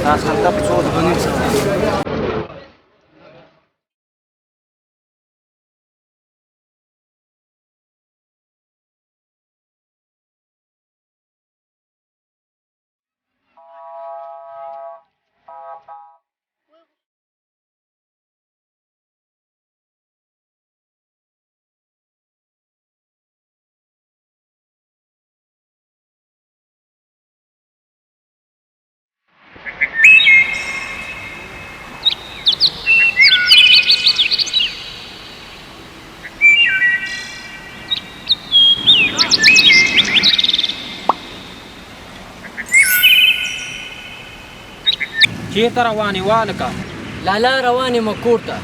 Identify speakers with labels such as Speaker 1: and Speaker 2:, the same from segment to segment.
Speaker 1: راس هلته په څو غنیم سره چېرته روانې والکه
Speaker 2: لالا روانې مه کور ته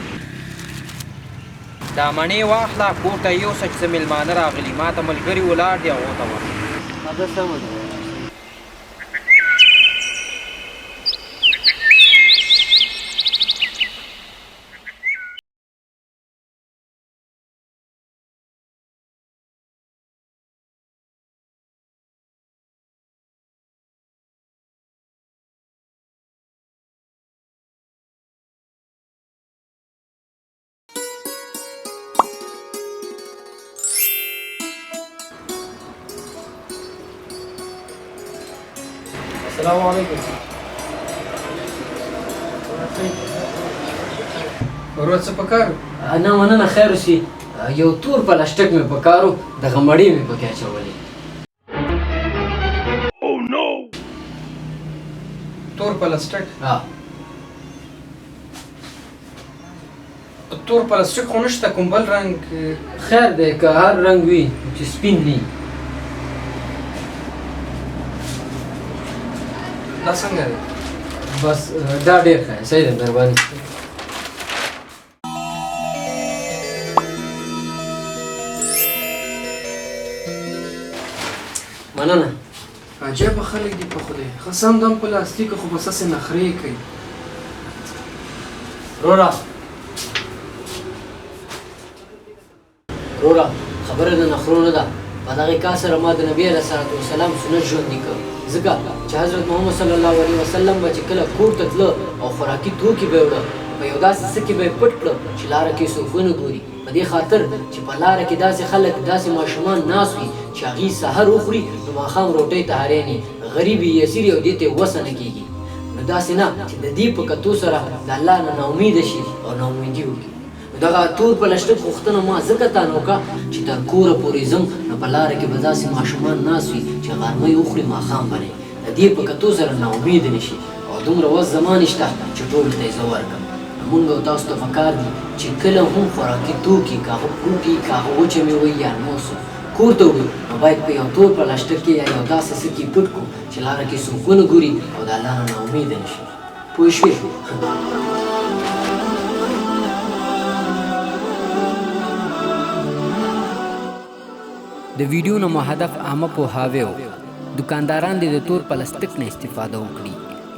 Speaker 1: دا مڼې واخله کور ته یوسه چې څه مېلمانه راغلي ما ته ملګري ولاړ دي هغو ته ورشه
Speaker 2: هغه سمه ده
Speaker 3: السلام علیکم. ورور څه پکارو؟
Speaker 2: نه مننه خیر اوسي. یو تور پلاستیک مې پکارو دغه مړۍ مې پکې اچولې.
Speaker 3: تور پلاستیک؟
Speaker 2: ها
Speaker 3: تور پلاستیک خو نشته کوم بل رنګ؟
Speaker 2: خیر دی که هر رنګ وي چې سپین وي.
Speaker 3: دا څنګه دی؟
Speaker 2: بس دا ډېر ښه دی. صحیح دی مهرباني. مننه.
Speaker 3: عجیبه خلک دي په خدای. ښه سم دم پلاستیک خو بس هسې نخرې کوي.
Speaker 2: وروره خبره د نخرو نه ده. په دغې کار سره ما د نبي علیه صلات وسلام سنت ژوندي کړ ځکه چې حضرت محمد صلی الله علیه وسلم به چې کله کور ته تله او خوراکي توکي به یې وړه په یو داسې څه کې به یې پټ کړه چې لاره کې څوک ونه ګوري په دې خاطر چې په لاره کې داسې خلک داسې ماشومان ناست وي چې هغې سحر وخوري نو ماښام روټۍ ته حیراني غریب یې یسیر او دې ته یې وسه نه کېږي نو داسې نه چې د دې په کتو سره د الله نه ناامیده شي او ناامیدي وکړي دغه تور پلاستیک غوښتنه ما ځکه تا نه وکړه چې تر کوره پورې ځم نو په لاره کې به داسې ماشومان ناست وي چې غرمۍ وخوري ماښام به نه د دې په کتو سره ناامیده نه شي او دومره وس زما نشته چې ټولو ته یې زه ورکړم مونږ او تاسو ته پکار دي چې کله هم خوراکي توکي که هغه بوټي که هغه وچه مېوه یا نور څه کور ته وړو نو باید په یو تور پلاستیک کې یا یو داسې څه کې پټ کړو چې لاره کې څوک ونه ګوري او د الله نه ناامیده نه شي پوه شوې د ویډیو نه مو هدف عامه پوهاوی و دکانداران دې د تور پلاستیک نه استفاده وکړي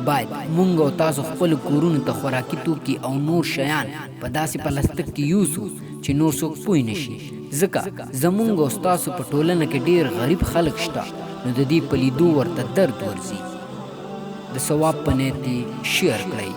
Speaker 2: باید مونږ او تاسو خپل کورونو ته خوراکي توکي او نور شیان په داسې پلاستیک کې یوسو چې نور څوک پوه نه شي ځکه زمونږ او ستاسو په ټولنه کې ډېر غریب خلک شته نو د دې په لیدو ورته درد ورځي د ثواب په نیت شیر کړئ